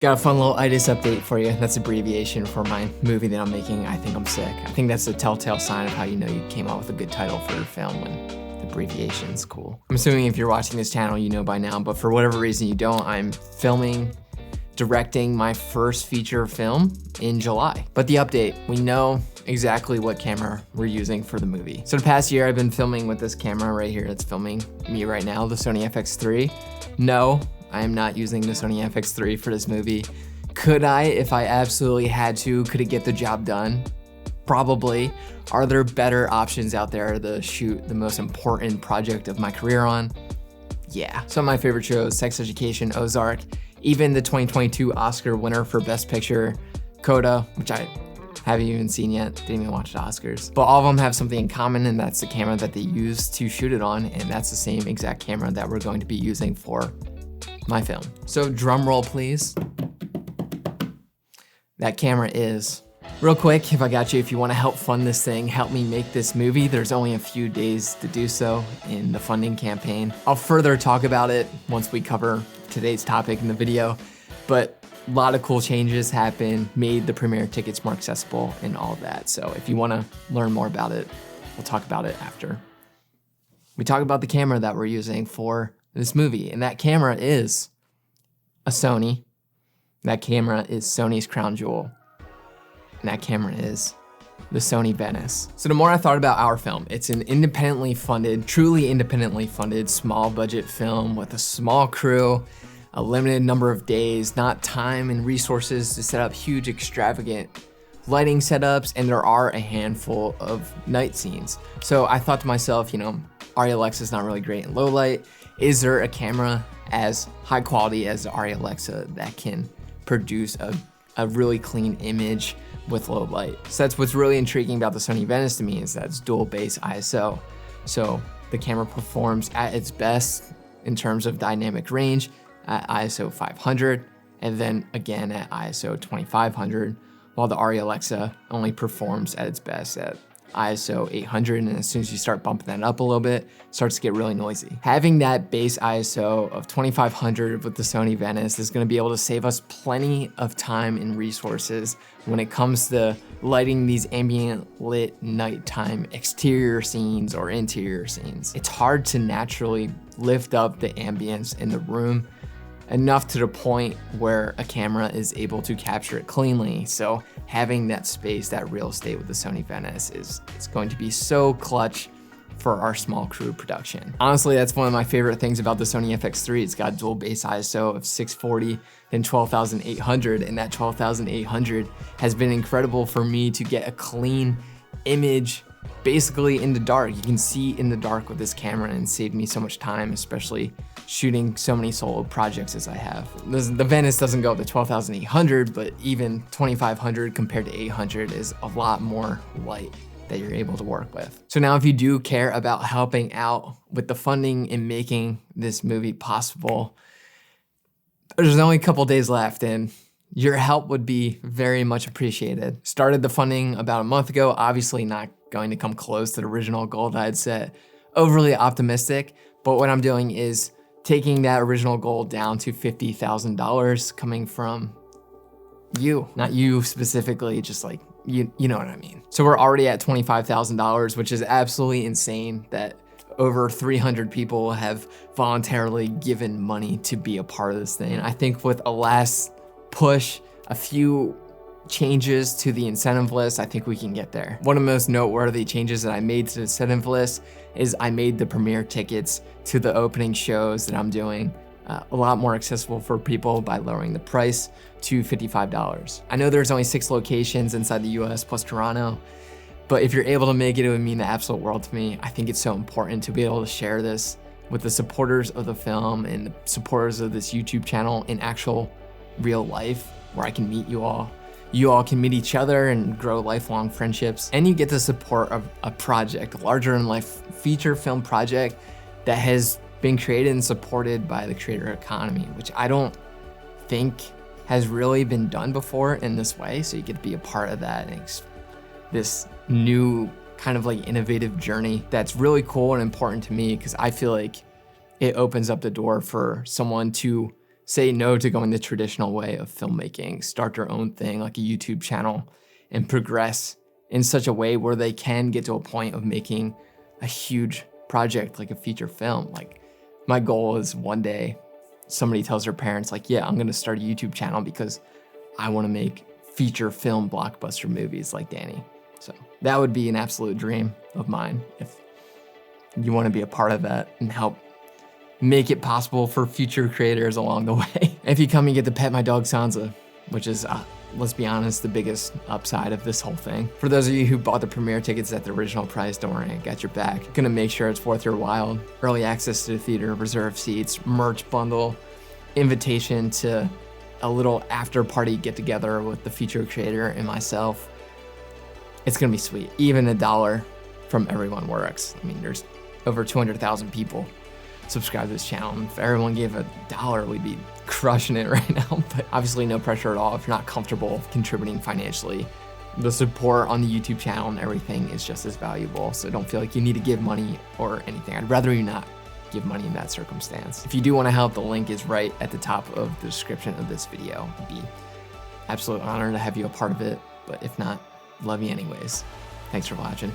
Got a fun little itis update for you. That's abbreviation for my movie that I'm making, I Think I'm Sick. I think that's a telltale sign of how you know you came out with a good title for your film when the abbreviation's cool. I'm assuming if you're watching this channel, you know by now, but for whatever reason you don't, I'm directing my first feature film in July. But the update, we know exactly what camera we're using for the movie. So the past year I've been filming with this camera right here that's filming me right now, the Sony FX3. No, I am not using the Sony FX3 for this movie. Could I, if I absolutely had to? Could it get the job done? Probably. Are there better options out there to shoot the most important project of my career on? Yeah. Some of my favorite shows, Sex Education, Ozark, even the 2022 Oscar winner for Best Picture, Coda, which I haven't even seen yet, didn't even watch the Oscars. But all of them have something in common, and that's the camera that they used to shoot it on, and that's the same exact camera that we're going to be using for my film. So drum roll, please. That camera is, real quick, if I got you, if you wanna help fund this thing, help me make this movie, there's only a few days to do so in the funding campaign. I'll further talk about it once we cover today's topic in the video, but a lot of cool changes happened, made the premiere tickets more accessible and all of that. So if you wanna learn more about it, we'll talk about it after we talk about the camera that we're using for this movie. And that camera is a Sony. That camera is Sony's crown jewel. And that camera is the Sony Venice. So the more I thought about our film, it's an independently funded, truly independently funded, small budget film with a small crew, a limited number of days, not time and resources to set up huge, extravagant lighting setups, and there are a handful of night scenes. So I thought to myself, you know, Arri Alexa is not really great in low light. Is there a camera as high quality as the Arri Alexa that can produce a really clean image with low light? So that's what's really intriguing about the Sony Venice to me, is that it's dual base ISO. So the camera performs at its best in terms of dynamic range at ISO 500, and then again at ISO 2500, while the Arri Alexa only performs at its best at ISO 800, and as soon as you start bumping that up a little bit, it starts to get really noisy. Having that base ISO of 2500 with the Sony Venice is gonna be able to save us plenty of time and resources when it comes to lighting these ambient lit nighttime exterior scenes or interior scenes. It's hard to naturally lift up the ambience in the room enough to the point where a camera is able to capture it cleanly. So having that space, that real estate with the Sony Venice is going to be so clutch for our small crew production. Honestly, that's one of my favorite things about the Sony FX3. It's got dual base ISO of 640 and 12,800, and that 12,800 has been incredible for me to get a clean image basically in the dark. You can see in the dark with this camera, and saved me so much time, especially shooting so many solo projects as I have. The Venice doesn't go up to 12,800, but even 2,500 compared to 800 is a lot more light that you're able to work with. So now if you do care about helping out with the funding and making this movie possible, there's only a couple days left, and your help would be very much appreciated. Started the funding about a month ago, obviously not going to come close to the original goal that I'd set. Overly optimistic, but what I'm doing is taking that original goal down to $50,000 coming from you, not you specifically, just like, you know what I mean. So we're already at $25,000, which is absolutely insane that over 300 people have voluntarily given money to be a part of this thing. I think with a last push, a few changes to the incentive list, I think we can get there. One of the most noteworthy changes that I made to the incentive list is I made the premiere tickets to the opening shows that I'm doing a lot more accessible for people by lowering the price to $55. I know there's only 6 locations inside the US plus Toronto, but if you're able to make it, it would mean the absolute world to me. I think it's so important to be able to share this with the supporters of the film and the supporters of this YouTube channel in actual real life, where I can meet you all. You all can meet each other and grow lifelong friendships, and you get the support of a project, a larger than life feature film project that has been created and supported by the creator economy, which I don't think has really been done before in this way. So you get to be a part of that, and this new kind of like innovative journey that's really cool and important to me, because I feel like it opens up the door for someone to say no to going the traditional way of filmmaking, start their own thing like a YouTube channel, and progress in such a way where they can get to a point of making a huge project like a feature film. Like, my goal is one day somebody tells their parents, like, yeah, I'm gonna start a YouTube channel because I wanna make feature film blockbuster movies like Danny. So that would be an absolute dream of mine if you wanna be a part of that and help make it possible for future creators along the way. If you come, you get to pet my dog Sansa, which is, let's be honest, the biggest upside of this whole thing. For those of you who bought the premiere tickets at the original price, don't worry, I got your back. Gonna make sure it's worth your while. Early access to the theater, reserved seats, merch bundle, invitation to a little after party get together with the feature creator and myself. It's gonna be sweet. Even $1 from everyone works. I mean, there's over 200,000 people subscribe to this channel. And if everyone gave $1, we'd be crushing it right now. But obviously no pressure at all if you're not comfortable contributing financially. The support on the YouTube channel and everything is just as valuable. So don't feel like you need to give money or anything. I'd rather you not give money in that circumstance. If you do want to help, the link is right at the top of the description of this video. It'd be absolute honor to have you a part of it. But if not, love you anyways. Thanks for watching.